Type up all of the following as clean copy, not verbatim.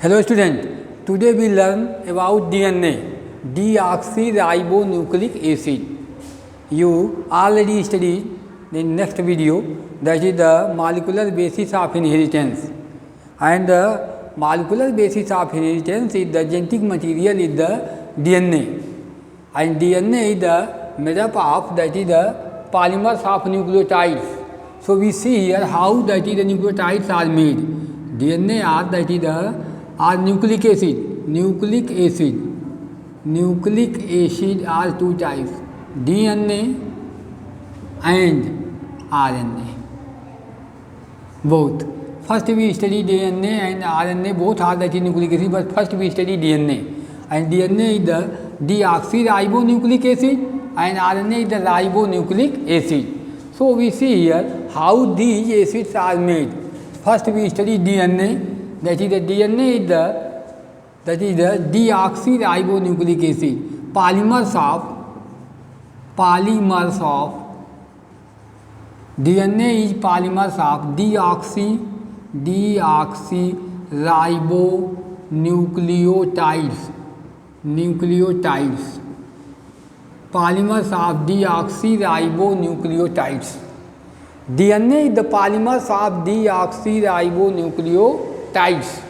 Hello student, today we learn about DNA, deoxyribonucleic acid. You already studied the next video, that is the molecular basis of inheritance. And the molecular basis of inheritance is the genetic material is the DNA. And DNA is the made up of, that is the polymers of nucleotides. So we see here how that is the nucleotides are made. DNA are, that is the are nucleic acid. Nucleic acid are two types, DNA and RNA. Both. First we study DNA and RNA, both are that is nucleic acid, but first we study DNA. And DNA is the deoxyribonucleic acid and RNA is the ribonucleic acid. So we see here how these acids are made. First we study DNA. That is the DNA is the deoxyribonucleic acid, polymers of DNA is polymers of nucleotides, polymers of deoxyribonucleotides. DNA is the polymers of deoxyribonucleotides.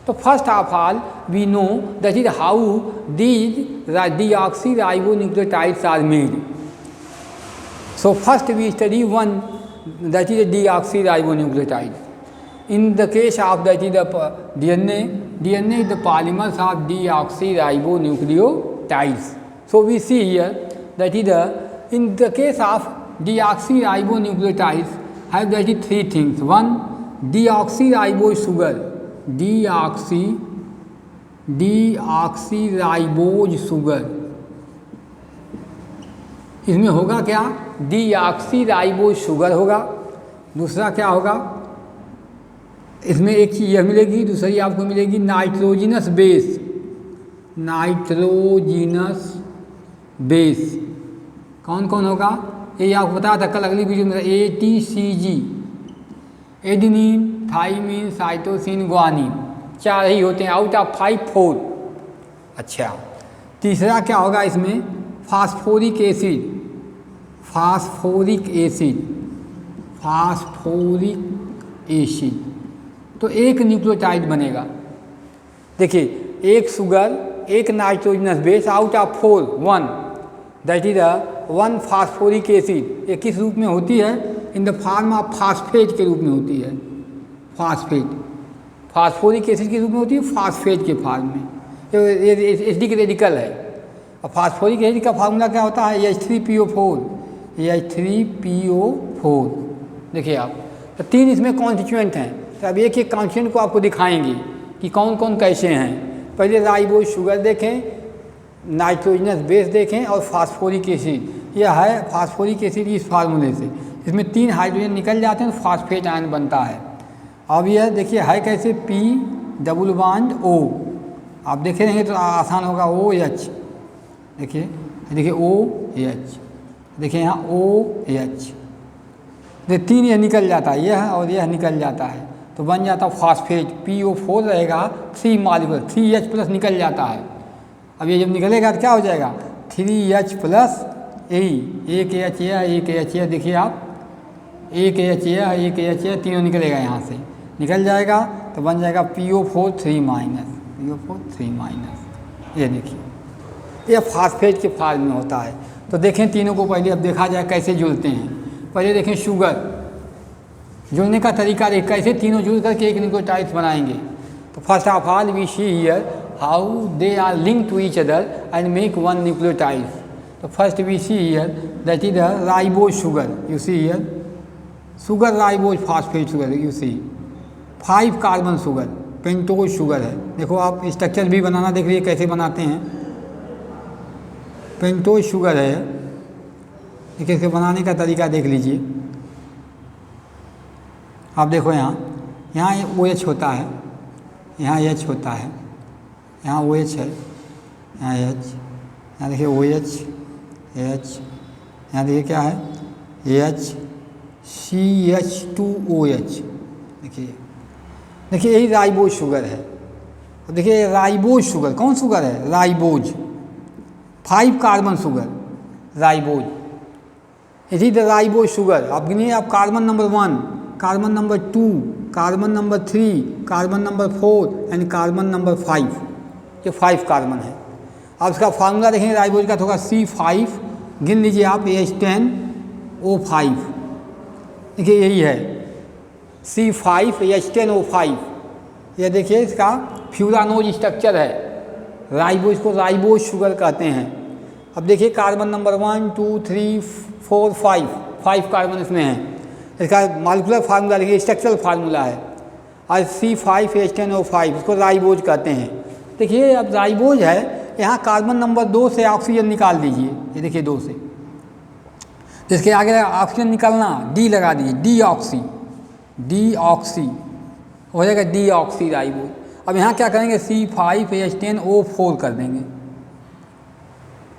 So first of all, we know that is how these deoxyribonucleotides are made. So first we study one, that is the deoxyribonucleotide. In the case of that is the DNA is the polymers of deoxyribonucleotides. So we see here that is in the case of deoxyribonucleotides have that is three things. One, deoxyribose sugar, deoxyribose sugar, इसमें होगा क्या, deoxyribose sugar होगा. दूसरा क्या होगा, इसमें एक चीज़ यह मिलेगी, दूसरी आपको मिलेगी नाइट्रोजिनस बेस. कौन कौन होगा ये आपको बताया था कल अगली वीडियो में, ATCG, adenine, thymine, cytosine, guanine, चार ही होते हैं आउट ऑफ 5 4. अच्छा, तीसरा क्या होगा इसमें, फास्फोरिक एसिड. तो एक न्यूक्लियोटाइड बनेगा. देखिए, एक शुगर, एक nitrogenous base, out of 4 1, that is 1 phosphoric acid. ये किस रूप में होती है, in the form of phosphate के रूप में होती है. फास्फोरिक एसिड के रूप में होती है, फास्फेट के फॉर्म में. एसिडिक रेडिकल है. और फास्फोरिक एसिड का फार्मूला क्या होता है, H3PO4. देखिए आप, तो तीन इसमें कॉन्स्टिट्यूएंट हैं. तो अब एक एक कॉन्स्टिट्यूएंट को आपको दिखाएंगे कि कौन कौन कैसे हैं. पहले राइबोज शुगर देखें, नाइट्रोजनस बेस देखें और फास्फोरिक एसिड. यह है फास्फोरिक एसिड इस फार्मूले से. इसमें 3 हाइड्रोजन निकल जाते हैं तो फास्फेट आयन बनता है. अब यह देखिए है कैसे, P डबल बॉन्ड O. आप देखे रहेंगे तो आसान होगा, OH. देखिए OH, देखिए यहाँ OH. ये 3 यह निकल जाता है, यह और यह निकल जाता है तो बन जाता है फास्फेट. PO4 रहेगा, 3 मॉलिक्यूल, 3H प्लस निकल जाता है. अब ये जब निकलेगा तो क्या हो जाएगा, 3H प्लस एक AH है. देखिए आप, एक AH है, तीनों निकलेगा, यहाँ से निकल जाएगा तो बन जाएगा PO4 3 माइनस. ये देखिए, ये फास्फेट के फॉर्म में होता है. तो देखें तीनों को पहले, अब देखा जाए कैसे जुड़ते हैं. पहले देखें शुगर, जुड़ने का तरीका देख कैसे तीनों जुड़ करके एक न्यूक्लियोटाइड बनाएंगे. तो first of all we see here how they are link to each other and make one nucleotide. तो first we see here that is the ribose sugar. You see here sugar, ribose phosphate sugar. You see 5 carbon sugar, pentose sugar है. देखो आप structure भी बनाना देख लीजिए कैसे बनाते हैं. पेंटोज शुगर है, देखिए इसके बनाने का तरीका देख लीजिए. आप देखो यहाँ OH होता है, यहाँ H होता है, यहाँ OH है, यहाँ H, यहाँ देखिए OH, H, यहाँ देखिए क्या है CH2OH. देखिए यही राइबोज शुगर है, अब देखिए राइबोज शुगर, कौन शुगर है? Ribose, 5 carbon sugar, ribose. इसी द राइबोज शुगर। अब गिनिए आप, carbon number 1, carbon number 2, carbon number 3, carbon number 4 and carbon number 5। ये 5 कार्बन है। अब इसका फार्मूला देखेंगे राइबोज का, तो होगा C5, गिन लीजिए आप, H10O5। देखिए यही है C5H10O5। यह देखिए इसका फ्यूरानोज स्ट्रक्चर है। राइबोज को राइबोज शुगर कहते हैं। अब देखिए कार्बन नंबर 1, 2, 3, 4, 5 कार्बन इसमें हैं। इसका मॉलिक्यूलर फार्मूला देखिए, स्ट्रक्चरल फार्मूला है और C5H10O5, इसको राइबोज कहते हैं। देखिए अब राइबोज है, यहाँ कार्बन नंबर 2 से ऑक्सीजन निकाल दीजिए, ये देखिए 2 से, जिसके आगे ऑक्सीजन निकलना, डी लगा दीजिए, डीऑक्सी हो जाएगा, डीऑक्सी राइबोज। अब यहाँ क्या करेंगे, C5H10O4 कर देंगे,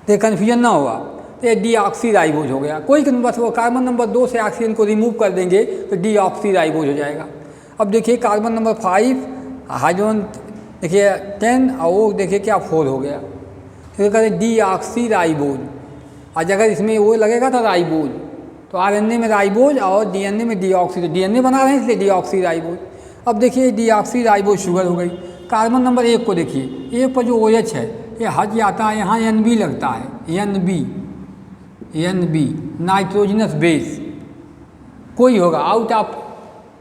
तो कन्फ्यूजन ना होगा, तो ये डीऑक्सी राइबोज हो गया। कोई बस वो कार्बन नंबर 2 से ऑक्सीजन को रिमूव कर देंगे तो डीऑक्सी राइबोज हो जाएगा। अब देखिए कार्बन नंबर 5, हाइड्रोजन देखिए 10 और वो देखिए क्या 4 हो गया, तो कहते हैं डीऑक्सी राइबोज। और अगर इसमें वो लगेगा तो राइबोज, तो आरएनए में राइबोज और डीएनए में डीऑक्सी, तो डीएनए बना रहे हैं इसलिए डीऑक्सी राइबोज। अब देखिए डीऑक्सी राइबोज शुगर हो गई। कार्बन नंबर 1 को देखिए, 1 पर जो OH है ये हट जाता है, यहाँ NB लगता है, NB नाइट्रोजनस बेस कोई होगा, out of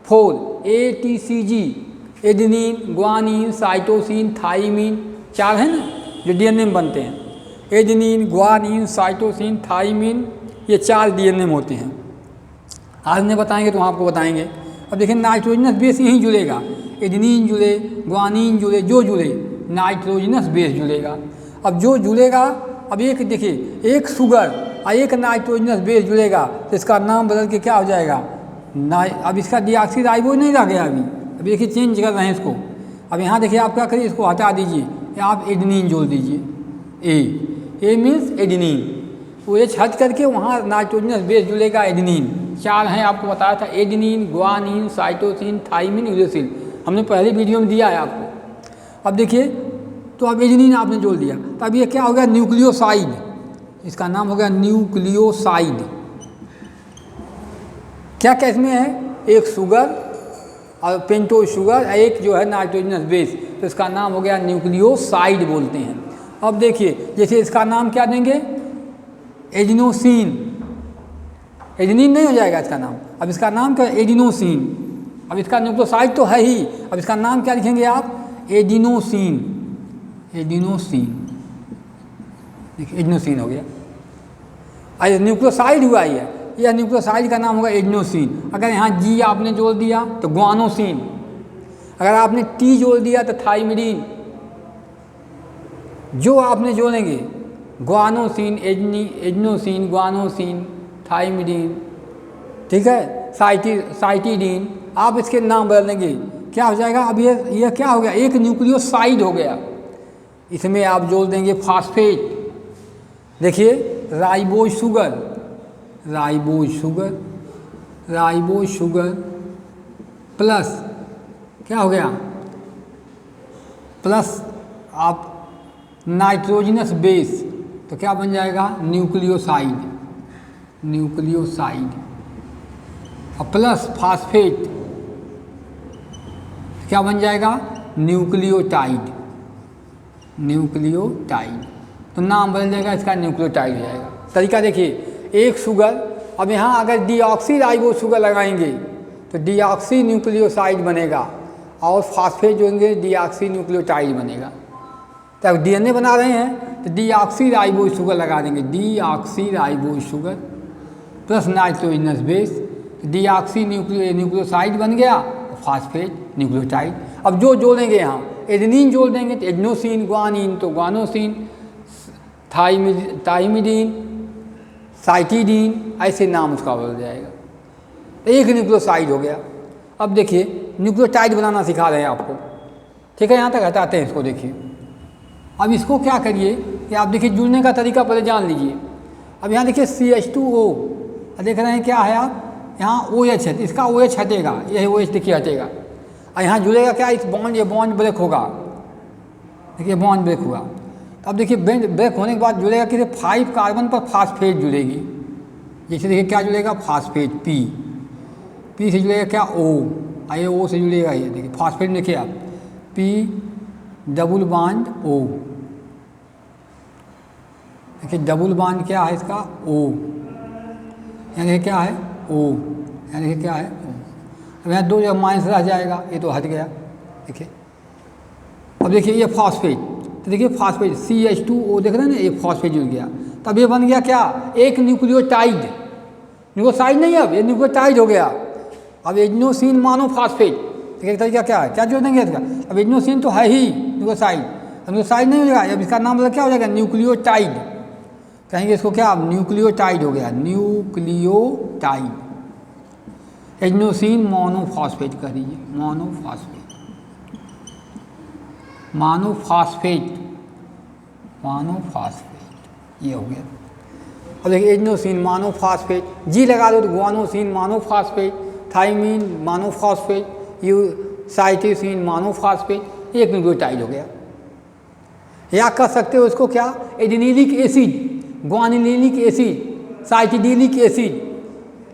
4 ATCG, adenine, guanine, cytosine, thymine, 4 हैं ना जो डीएनए में बनते हैं। एडेनिन, ग्वानिन, साइटोसिन, थाइमिन, ये 4 डीएनए में होते हैं। आज ने बताएंगे तो आपको बताएंगे। अब देखिए नाइट्रोजनस बेस यहीं जुड़ेगा, एडेनिन जुड़े, ग्वानिन जुड़े, जो जुड़े नाइट्रोजनस बेस जुड़ेगा। अब जो जुड़ेगा, अब एक देखिए, एक शुगर और एक नाइट्रोजनस बेस जुड़ेगा तो इसका नाम बदल के क्या हो जाएगा, अब इसका डीऑक्सी राइबोज नहीं रह गया अभी देखिए चेंज कर रहे हैं इसको। अब यहाँ देखिए आप क्या करिए, इसको हटा दीजिए, आप एडेनिन जोड़ दीजिए, ए मीन्स एडेनिन, वो एच हट करके वहाँ नाइट्रोजनस बेस जुड़ेगा, एडेनिन। 4 हैं आपको बताया था, adenine, guanine, cytosine, thymine, uracil, हमने पहले वीडियो में दिया है आपको। अब देखिए, तो अब एडेनिन आपने जोड़ दिया, तो अब ये क्या हो गया, न्यूक्लियोसाइड, इसका नाम हो गया न्यूक्लियोसाइड। क्या क्या इसमें है, एक शुगर और पेंटोज शुगर, एक जो है नाइट्रोजनस बेस, तो इसका नाम हो गया न्यूक्लियोसाइड बोलते हैं। अब देखिए, जैसे इसका नाम क्या देंगे, एडिनोसिन, एडेनिन नहीं हो जाएगा इसका नाम, अब इसका नाम क्या है, एडिनोसिन। अब इसका न्यूक्लियोसाइड तो है ही, अब इसका नाम क्या लिखेंगे आप, एडिनोसिन, देखिए एडिनोसिन हो गया। अरे न्यूक्लियोसाइड हुआ ही है, यह न्यूक्लियोसाइड का नाम होगा एडिनोसिन। अगर यहाँ G आपने जोड़ दिया तो ग्वानोसिन, अगर आपने T जोड़ दिया तो थाइमिडीन, जो आपने जोड़ेंगे ग्वानोसिन, एडिनोसिन, ग्वानोसिन, थाइमिडीन, ठीक है, साइटिडीन, आप इसके नाम बदल देंगे, क्या हो जाएगा। अब ये क्या हो गया, एक न्यूक्लियोसाइड हो गया, इसमें आप जोड़ देंगे फास्फेट। देखिए राइबोज शुगर प्लस क्या हो गया, प्लस आप नाइट्रोजनस बेस, तो क्या बन जाएगा, न्यूक्लियोसाइड, और प्लस फास्फेट क्या बन जाएगा, न्यूक्लियोटाइड, तो नाम बदल जाएगा इसका, न्यूक्लियोटाइड हो जाएगा। तरीका देखिए, एक शुगर, अब यहाँ अगर डीऑक्सी राइबोज शुगर लगाएंगे तो डीऑक्सी न्यूक्लियोसाइड बनेगा, और फास्फेट जोड़ेंगे डीऑक्सी न्यूक्लियोटाइड बनेगा। तो अब डीएनए बना रहे हैं तो डीऑक्सी राइबोज शुगर लगा देंगे, deoxy ribose sugar plus nitrogenous base, deoxy nucleoside बन गया, फास्फेट न्यूक्लियोटाइड। अब जो जोड़ेंगे यहाँ, एडेनिन जोड़ देंगे तो एडिनोसिन, ग्वानिन तो ग्वानोसिन, थाइमिडीन, साइटिडीन, ऐसे नाम उसका बदल जाएगा, एक न्यूक्लियोसाइड हो गया। अब देखिए न्यूक्लियोटाइड बनाना सिखा रहे हैं आपको, ठीक है, यहाँ तक हटाते हैं इसको। देखिए अब इसको क्या करिए कि आप देखिए जुड़ने का तरीका पहले जान लीजिए। अब यहाँ देखिए CH2O, देख रहे हैं क्या है आप, यहाँ OH है, इसका OH हटेगा, यह OH देखिए हटेगा, और यहाँ जुड़ेगा क्या, इस बॉन्ड, ये बॉन्ड ब्रेक होगा, देखिए बॉन्ड ब्रेक हुआ। अब देखिए ब्रेक होने के बाद जुड़ेगा किसे 5 कार्बन पर फास्फेट जुड़ेगी। जैसे देखिए क्या जुड़ेगा फास्फेट पी से जुड़ेगा क्या ओ, आइए ओ से जुड़ेगा ये देखिए फास्फेट में देखिए आप पी डबल बॉन्ड ओ, देखिए डबल बॉन्ड क्या है इसका ओ, यानी क्या है ओ, यानी क्या है ओ। अब यहाँ 2 जगह माइनस रह जाएगा, ये तो हट गया देखिए। अब देखिए ये फास्फेट, तो देखिए फास्फेट CH2O देख रहे हैं ना, ये फास्फेट जुड़ गया। तब ये बन गया क्या एक न्यूक्लियोटाइड, न्यूक्लियोसाइड नहीं, अब ये न्यूक्लियोटाइड हो गया। अब एडिनोसिन मोनोफॉस्फेट, देखिए तरीका क्या है, क्या जोड़ देंगे इसका। अब एडिनोसिन तो है ही न्यूक्लियोसाइड, न्यूक्लियोसाइड नहीं हो जाएगा, अब इसका नाम मतलब क्या हो जाएगा न्यूक्लियोटाइड, कहेंगे इसको क्या न्यूक्लियोटाइड हो गया, न्यूक्लियोटाइड। एडिनोसिन मोनोफॉस्फेट कर दीजिए, मोनोफॉस्फेट ये हो गया। अब देखिए एडिनोसिन मोनोफॉस्फेट, जी लगा दो तो guanosine monophosphate, thymine monophosphate, cytosine monophosphate, एक न्यूक्लियोटाइड हो गया। या कर सकते हो इसको क्या adenylic acid, guanylic acid, cytidylic acid,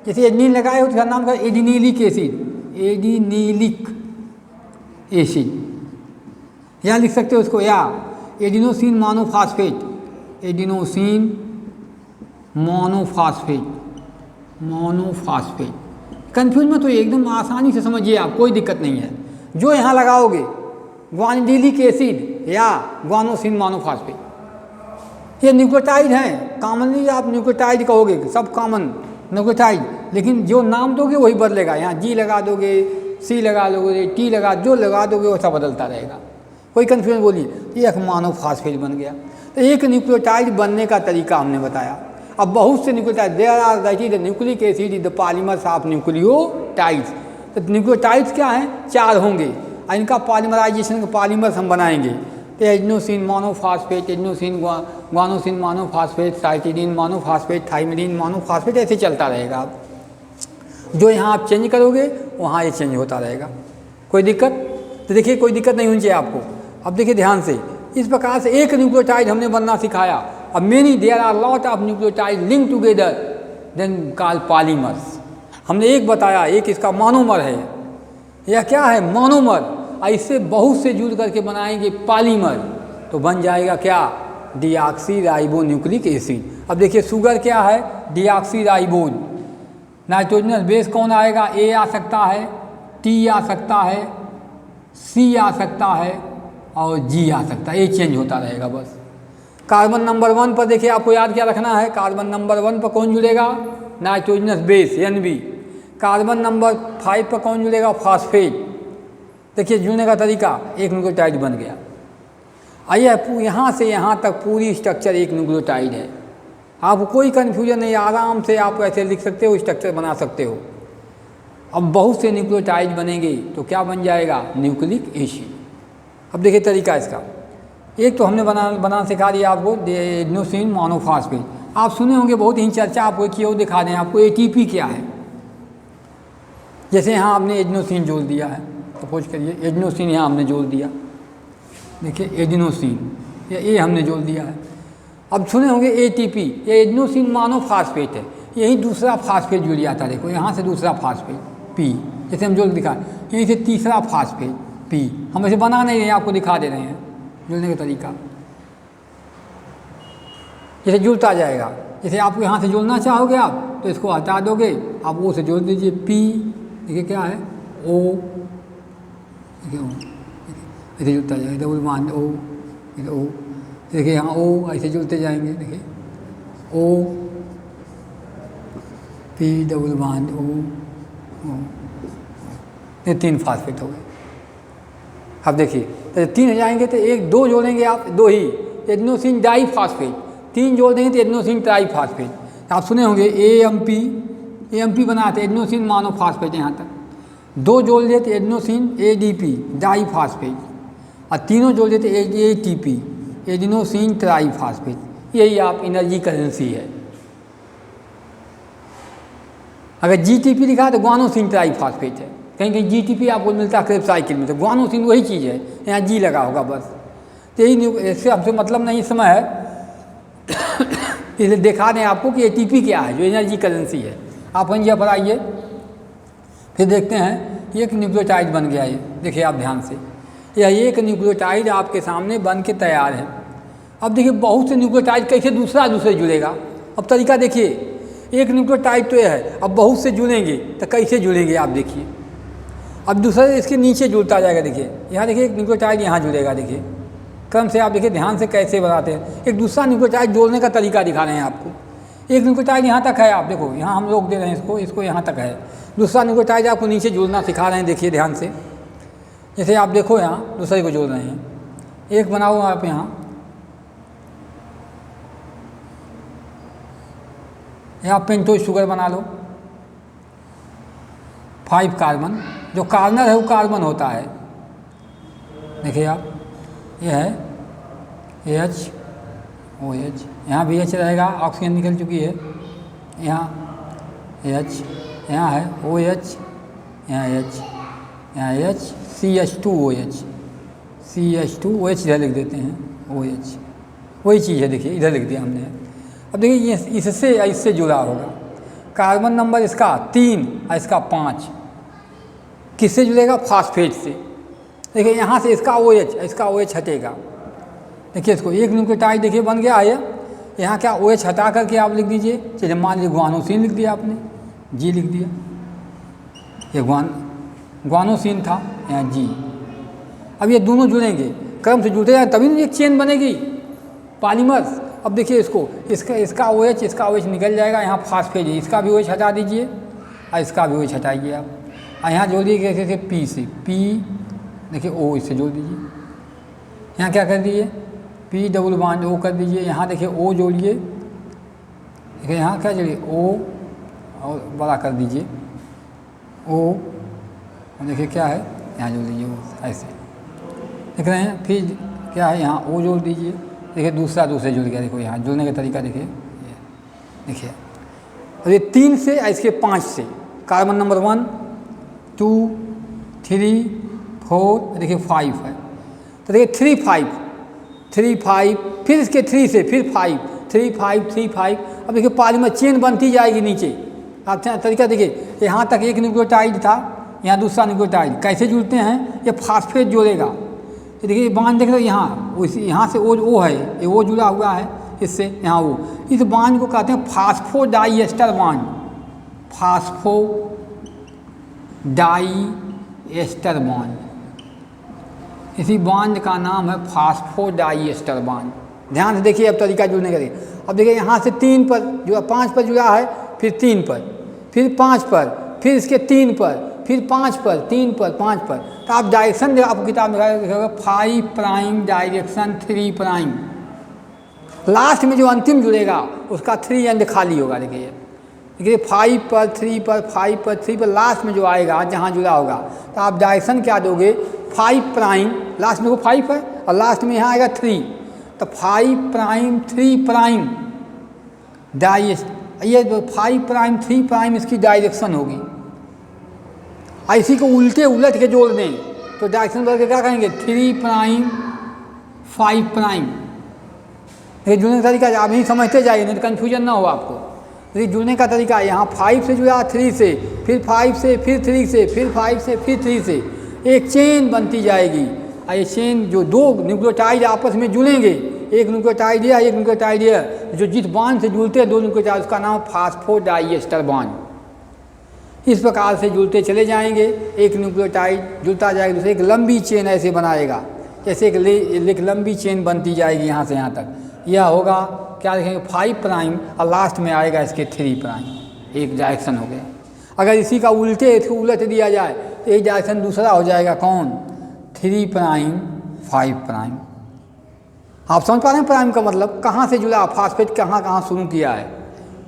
जैसे एडिनिन लगाए हो तो नाम का एडिनिलिक एसिड, एडिनिलिक एसिड, यहाँ लिख सकते हो उसको, या adenosine monophosphate, adenosine monophosphate. Confuse मत हो, एकदम आसानी से समझिए आप, कोई दिक्कत नहीं है। जो यहाँ लगाओगे गुआनिलिक एसिड या गुआनोसिन मोनोफॉस्फेट, ये न्यूक्लियोटाइड हैं, कॉमनली आप न्यूक्लियोटाइड कहोगे, सब कॉमन न्यूक्लियोटाइड, लेकिन जो नाम दोगे वही बदलेगा। यहाँ जी लगा दोगे, सी लगा दोगे, टी लगा, जो लगा दोगे वैसा बदलता रहेगा, कोई कन्फ्यूजन बोलिए। एक मोनोफॉस्फेट बन गया। तो एक न्यूक्लियोटाइड बनने का तरीका हमने बताया। अब बहुत से nucleotide, there are that is the nucleic acid is the polymers of nucleotides. तो न्यूक्लियोटाइड्स क्या हैं, 4 होंगे, इनका पॉलीमराइजेशन का पॉलीमर्स हम बनाएंगे। तो adenosine monophosphate, adenosine guanosine monophosphate, cytidine monophosphate, thymidine monophosphate, ऐसे चलता रहेगा। जो यहाँ आप चेंज करोगे वहाँ ये चेंज होता रहेगा, कोई दिक्कत। तो देखिए कोई दिक्कत नहीं होनी चाहिए आपको। अब देखिए ध्यान से, इस प्रकार से एक न्यूक्लियोटाइड हमने बनना सिखाया। अब many there are lot of nucleotide link together then called polymers. हमने एक बताया, एक इसका मोनोमर है, यह क्या है मोनोमर, और इससे बहुत से जुड़ करके बनाएंगे पॉलीमर, तो बन जाएगा क्या डीऑक्सीराइबोन्यूक्लिक एसिड। अब देखिए शुगर क्या है डीऑक्सीराइबोन, नाइट्रोजनस बेस कौन आएगा, ए आ सकता है, टी आ सकता है, सी आ सकता है और जी आ सकता है, ये चेंज होता रहेगा बस। कार्बन नंबर 1 पर देखिए आपको याद क्या रखना है, कार्बन नंबर 1 पर कौन जुड़ेगा nitrogenous base NB। Carbon number 5 पर कौन जुड़ेगा फॉस्फेट। देखिए जुड़ने का तरीका, एक न्यूक्लियोटाइड बन गया। आइए यहाँ से यहाँ तक पूरी स्ट्रक्चर एक न्यूक्लियोटाइड है, आपको कोई कन्फ्यूजन नहीं, आराम से आप ऐसे लिख सकते हो, स्ट्रक्चर बना सकते हो। अब बहुत से न्यूक्लियोटाइड बनेंगे तो क्या बन जाएगा न्यूक्लिक एसिड। अब देखिए तरीका इसका, एक तो हमने बना सिखा दिया आपको एडिनोसिन मोनोफॉस्फेट। आप सुने होंगे बहुत ही चर्चा आपको की और दिखा दें आपको ATP क्या है। जैसे यहाँ आपने एडिनोसिन जोड़ दिया है, सपोज करिए एडिनोसिन यहाँ हमने जोड़ दिया, देखिए एडिनोसिन ये हमने जोड़ दिया है। अब सुने होंगे ATP, ये एडिनोसिन मोनोफॉस्फेट है, यही दूसरा फास्फेट जुड़ जाता है। देखो यहाँ से दूसरा फास्फेट P, जैसे हम जोड़ दिखा, यहीं से तीसरा फास्फेट P। हम ऐसे बना नहीं रहे हैं, आपको दिखा दे रहे हैं जुड़ने का तरीका। जैसे जुड़ता जाएगा, जैसे आप यहाँ से जोड़ना चाहोगे आप तो इसको हटा दोगे, आप O से जोड़ दीजिए P, देखिए क्या है O, देखिए O, ऐसे जुड़ता जाएगा, डबल बॉन्ड O, O, देखिए यहाँ O, ऐसे जुड़ते जाएंगे, देखिए O P double bond O, ये 3 फास्फेट हो गए। अब देखिए तो 3 हो जाएंगे तो 1 2 जोड़ेंगे आप, 2 ही एडिनोसिन डाइफॉस्फेट, 3 जोड़ देंगे तो एडिनोसिन ट्राइफॉस्फेट। आप सुने होंगे AMP बनाते एडिनोसिन मोनोफॉस्फेट, यहाँ तक 2 जोड़ देते एडिनोसिन ADP डाइफॉस्फेट, और तीनों जोड़ देते ATP एडिनोसिन ट्राइफॉस्फेट। यही आप एनर्जी करेंसी है। अगर GTP लिखा है तो गुआनोसिन ट्राइफॉस्फेट है, कहीं कहीं GTP आपको मिलता है क्रेब साइकिल में, तो गुआनोसिन वही चीज़ है, यहाँ G लगा होगा बस। तो यही इससे हमसे मतलब नहीं समय है इसलिए दिखा दें आपको कि ATP क्या है, जो एनर्जी करेंसी है। आप यहाँ पर आइए, फिर देखते हैं एक न्यूक्लियोटाइड बन गया। ये देखिए आप ध्यान से, यह एक न्यूक्लियोटाइड आपके सामने बन के तैयार है। अब देखिए बहुत से न्यूक्लियोटाइड कैसे दूसरे जुड़ेगा। अब तरीका देखिए, एक न्यूक्लियोटाइड तो यह है, अब बहुत से जुड़ेंगे तो कैसे जुड़ेंगे आप देखिए। अब दूसरा इसके नीचे जुड़ता जाएगा। देखिए यहाँ देखिए एक न्यूक्लियोटाइड यहाँ जुड़ेगा। देखिए क्रम से आप देखिए ध्यान से कैसे बनाते हैं। एक दूसरा न्यूक्लियोटाइड जोड़ने का तरीका दिखा रहे हैं आपको। एक न्यूक्लियोटाइड यहाँ तक है, आप देखो यहाँ हम लोग दे रहे हैं इसको यहाँ तक है। दूसरा न्यूक्लियोटाइड आपको नीचे जोड़ना सिखा रहे हैं। देखिए ध्यान से, जैसे आप देखो यहाँ दूसरे को जोड़ रहे हैं। एक बनाओ आप यहाँ पेंटोज शुगर बना लो, 5 कार्बन। जो कार्बन है वो कार्बन होता है। देखिए आप, यह है OH, यहाँ भी H रहेगा, ऑक्सीजन निकल चुकी है। यहाँ H, यहाँ है OH, यहाँ H, यहाँ H, CH2OH, CH2OH इधर लिख देते हैं OH, वही चीज़ है। देखिए इधर लिख दिया हमने। अब देखिए ये इससे जुड़ा होगा। कार्बन नंबर इसका 3 और इसका 5 किससे जुड़ेगा? फास्फेट से। देखिए यहाँ से इसका OH हटेगा। देखिए इसको एक न्यूक्लियोटाइड देखिए बन गया है। यहाँ क्या OH हटा करके आप लिख दीजिए। चलिए मान लीजिए ग्वानोसिन लिख दिया आपने, G लिख दिया। ये ग्वानोसिन था, यहाँ G। अब ये दोनों जुड़ेंगे, क्रम से जुड़ते जाए तभी ना एक चेन बनेगी, पॉलीमर्स। अब देखिए इसका OH निकल जाएगा। यहाँ फास्फेट है, इसका भी OH हटा दीजिए और इसका भी OH हटाइए आप। और यहाँ जोड़ दीजिए कैसे P से, P देखिए O इससे जोड़ दीजिए। यहाँ क्या कर दीजिए, P डबल बॉन्ड O कर दीजिए। यहाँ देखिए O जोड़िए, देखिए यहाँ क्या जोड़िए O और बड़ा कर दीजिए O। देखिए क्या है, यहाँ जोड़ दीजिए O, ऐसे देख रहे हैं। फिर क्या है, यहाँ O जोड़ दीजिए। देखिए दूसरे जुड़ गया। देखो यहाँ जुड़ने का तरीका देखिए। और ये 3 से इसके 5 से कार्बन नंबर 1 2 3 4 देखिए 5 है। तो देखिए 3 5 फिर इसके 3 से फिर 5 3 5 3 5। अब देखिए पॉलीमर चेन बनती जाएगी नीचे। आप तरीका देखिए, यहाँ तक एक न्यूक्लियोटाइड था, यहाँ दूसरा न्यूक्लियोटाइड कैसे जुड़ते हैं। ये फास्फेट जोड़ेगा। ये देखिए बांध देख रहे हो, यहाँ से O है, ये O जुड़ा हुआ है इससे, यहाँ O। इस बांध को कहते हैं फास्फोडाइएस्टर बांध। फास्फोडाइएस्टर बांध, इसी बांध का नाम है फास्फोडाइएस्टर बांध। ध्यान से देखिए अब तरीका जुड़ने का। अब देखिए यहाँ से 3 पर जो 5 पर जुड़ा है, फिर 3 पर, फिर 5 पर, फिर इसके 3 पर, फिर 5 पर, 3 पर, 5 पर। तो आप डायरेक्शन जो आपको किताब में लिखा 5 प्राइम डायरेक्शन 3 प्राइम। लास्ट में जो अंतिम जुड़ेगा उसका 3 एंड खाली होगा। देखिए 5 पर 3 पर 5 पर 3 पर लास्ट में जो आएगा जहाँ जुड़ा होगा, तो आप डायरेक्शन क्या दोगे 5 प्राइम। लास्ट में वो 5 है और लास्ट में यहाँ आएगा 3, तो 5 प्राइम 3 प्राइम ये 5 प्राइम 3 प्राइम इसकी डायरेक्शन होगी। इसी को उलट के जोड़ दें तो डायरेक्शन बदल के क्या कहेंगे 3 प्राइम 5 प्राइम। ये जुड़ने का तरीका आप नहीं समझते जाइए, नहीं तो कन्फ्यूजन ना हो आपको। ये जुड़ने का तरीका यहाँ 5 से जुड़ा, 3 से, फिर 5 से, फिर 3 से, फिर 5 से, फिर 3 से, एक चेन बनती जाएगी। और ये चेन जो 2 न्यूक्लियोटाइड आपस में जुड़ेंगे, एक न्यूक्लियोटाइड है एक न्यूक्लियोटाइड है, जो जिस बांध से जुड़ते हैं 2 न्यूक्लियोटाइड, उसका नाम फास्फोडाइएस्टर बांध। इस प्रकार से जुड़ते चले जाएंगे, एक न्यूक्लियोटाइड जुड़ता जाएगा, दूसरे एक लंबी चेन ऐसे बनाएगा, जैसे एक लंबी चेन बनती जाएगी यहाँ से यहाँ तक। यह होगा क्या लिखेंगे 5 प्राइम और लास्ट में आएगा इसके 3 प्राइम। एक डायरेक्शन हो गया। अगर इसी का इसको उलट दिया जाए तो एक डायरेक्शन दूसरा हो जाएगा, कौन 3 प्राइम 5 प्राइम। आप समझ पा रहे हैं प्राइम का मतलब, कहाँ से जुड़ा, फास्फेट कहाँ शुरू किया है।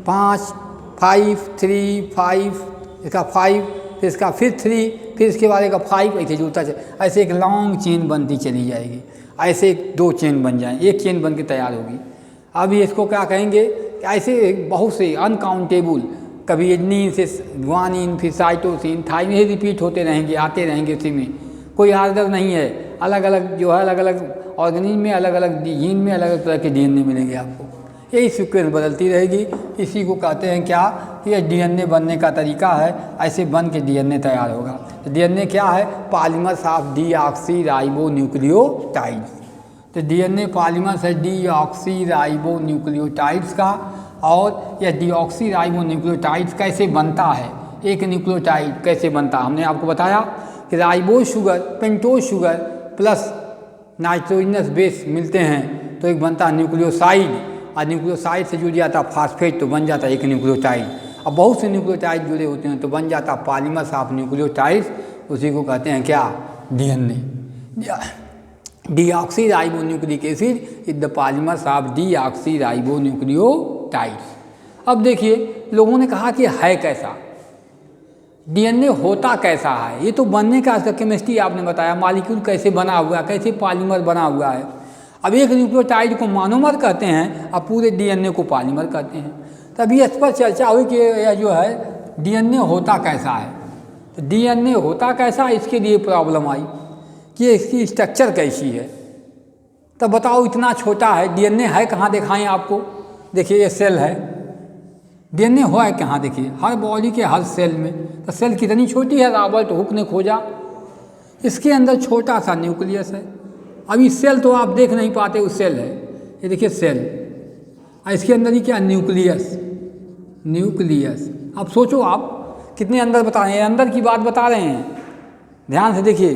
5 5 3 5 इसका 5, फिर इसका फिर 3, फिर इसके बाद का 5, ऐसे जुड़ता चले, ऐसे एक लॉन्ग चेन बनती चली जाएगी। ऐसे 2 चेन बन जाए, एक चेन बन के तैयार होगी। अभी इसको क्या कहेंगे, ऐसे बहुत से अनकाउंटेबल, कभी एडनिन से ग्वानिन, फिर साइटोसिन, थाइमिन, रिपीट होते रहेंगे, आते रहेंगे, उसी में कोई आर्डर नहीं है। अलग अलग जो है अलग अलग ऑर्गेनिज्म में अलग अलग जीन में अलग अलग तरह के डीएनए मिलेंगे आपको। यही सीक्वेंस बदलती रहेगी, इसी को कहते हैं क्या, ये डीएनए बनने का तरीका है, ऐसे बन के डीएनए तैयार होगा। तो डीएनए क्या है, polymers of deoxy ribo nucleotides. तो डीएनए पॉलीमर्स है डीऑक्सी राइबो न्यूक्लियोटाइड्स का। और यह डीऑक्सी राइबो न्यूक्लियोटाइड्स कैसे बनता है, एक न्यूक्लियोटाइड कैसे बनता है, हमने आपको बताया कि ribose sugar, pentose sugar plus nitrogenous base मिलते हैं तो एक बनता है न्यूक्लियोसाइड, और न्यूक्लियोसाइड से जुड़ जाता फास्फेट तो बन जाता है एक न्यूक्लियोटाइड। अब बहुत से न्यूक्लियोटाइड जुड़े होते हैं तो बन जाता पॉलीमर्स ऑफ न्यूक्लियोटाइड्स, उसी को कहते हैं क्या, DNA. Deoxy ribo nucleic acid is the polymers of deoxy ribo nucleotides. अब देखिए लोगों ने कहा कि है कैसा, डीएनए होता कैसा है, ये तो बनने का केमिस्ट्री आपने बताया, मॉलिक्यूल कैसे बना हुआ है, कैसे पॉलीमर बना हुआ है। अब एक न्यूक्लियोटाइड को मोनोमर कहते हैं, अब पूरे डीएनए को पॉलीमर कहते हैं। तभी इस पर चर्चा हुई कि यह जो है डीएनए होता कैसा है। तो डीएनए होता कैसा, इसके लिए प्रॉब्लम आई कि इसकी स्ट्रक्चर कैसी है। तब बताओ इतना छोटा है, डीएनए है कहाँ, दिखाएं आपको। देखिए ये सेल है, डीएनए हुआ है कहाँ, देखिए हर बॉडी के हर सेल में। तो सेल कितनी छोटी है, रॉबर्ट हुक ने खोजा, इसके अंदर छोटा सा न्यूक्लियस है। अभी सेल तो आप देख नहीं पाते, उस सेल है, ये देखिए सेल, और इसके अंदर ही क्या, न्यूक्लियस। न्यूक्लियस अब सोचो आप कितने अंदर बता रहे हैं, अंदर की बात बता रहे हैं, ध्यान से देखिए।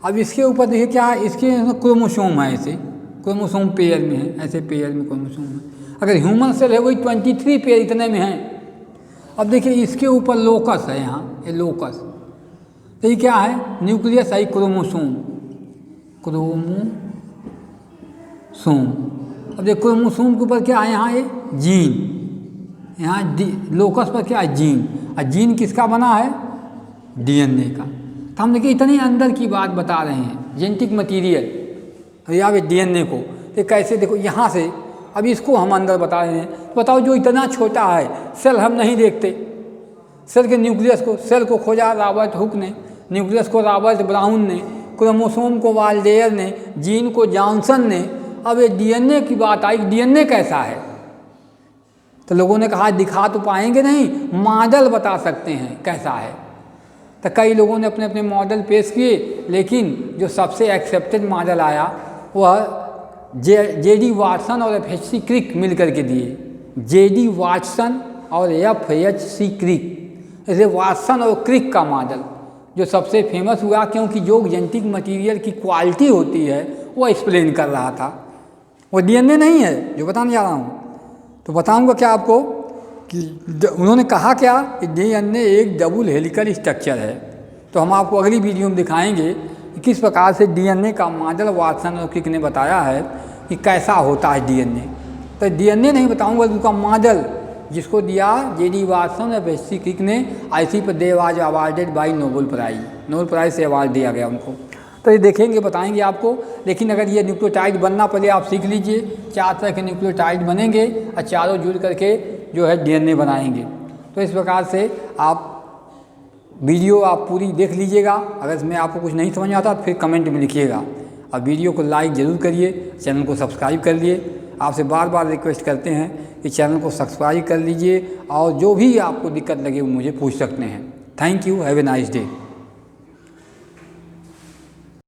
अब इसके ऊपर देखिए क्या है, इसके क्रोमोसोम है, ऐसे क्रोमोसोम पेयर में है, ऐसे पेयर में क्रोमोसोम है। अगर ह्यूमन सेल है वही 23 पेयर इतने में है। अब देखिए इसके ऊपर लोकस है, यहाँ ये लोकस, तो ये क्या है, न्यूक्लियस है, क्रोमोसोम, क्रोमोसोम। अब देखो क्रोमोसोम के ऊपर क्या है, यहाँ ये जीन, यहाँ लोकस पर क्या है, जीन, और जीन किसका बना है, डीएनए का। तो हम देखिए इतने अंदर की बात बता रहे हैं, जेनेटिक मटेरियल या डीएनए को। तो कैसे, देखो यहाँ से, अब इसको हम अंदर बता रहे हैं। तो बताओ जो इतना छोटा है, सेल हम नहीं देखते, सेल के न्यूक्लियस को, सेल को खोजा रॉबर्ट हुक ने, न्यूक्लियस को रॉबर्ट ब्राउन ने, क्रोमोसोम को वाल्डेयर ने, जीन को जॉनसन ने। अब ये डीएनए की बात आई, डीएनए कैसा है, तो लोगों ने कहा दिखा तो पाएंगे नहीं, मॉडल बता सकते हैं कैसा है। तो कई लोगों ने अपने अपने मॉडल पेश किए, लेकिन जो सबसे एक्सेप्टेड मॉडल आया वह जेडी वाटसन और एफ.एच.सी. क्रिक मिल करके दिए। जेडी वाटसन और एफ.एच.सी. क्रिक, ऐसे वाटसन और क्रिक का मॉडल जो सबसे फेमस हुआ, क्योंकि जो जेनेटिक मटेरियल की क्वालिटी होती है वो एक्सप्लेन कर रहा था। वो डीएनए नहीं है जो बताने जा रहा हूँ। तो बताऊँगा क्या आपको कि उन्होंने कहा क्या कि डीएनए एक डबल हेलिकल स्ट्रक्चर है। तो हम आपको अगली वीडियो में दिखाएंगे कि किस प्रकार से डीएनए का मॉडल वाटसन और क्रिक ने बताया है कि कैसा होता है डीएनए। तो डीएनए नहीं बताऊंगा, उसका मॉडल जिसको दिया जेडी वाटसन और एफ.एच.सी. क्रिक ने, IC पर they was awarded by Nobel prize से अवार्ड दिया गया उनको। तो ये देखेंगे, बताएंगे आपको। लेकिन अगर ये न्यूक्लियोटाइड बनना पहले आप सीख लीजिए, 4 तरह के न्यूक्लियोटाइड बनेंगे और चारों जुड़ करके जो है डीएनए बनाएंगे। तो इस प्रकार से आप वीडियो आप पूरी देख लीजिएगा। अगर इसमें आपको कुछ नहीं समझ आता तो फिर कमेंट में लिखिएगा, और वीडियो को लाइक ज़रूर करिए, चैनल को सब्सक्राइब कर लिए। आपसे बार बार रिक्वेस्ट करते हैं कि चैनल को सब्सक्राइब कर लीजिए, और जो भी आपको दिक्कत लगे वो मुझे पूछ सकते हैं। Thank you, have a nice day.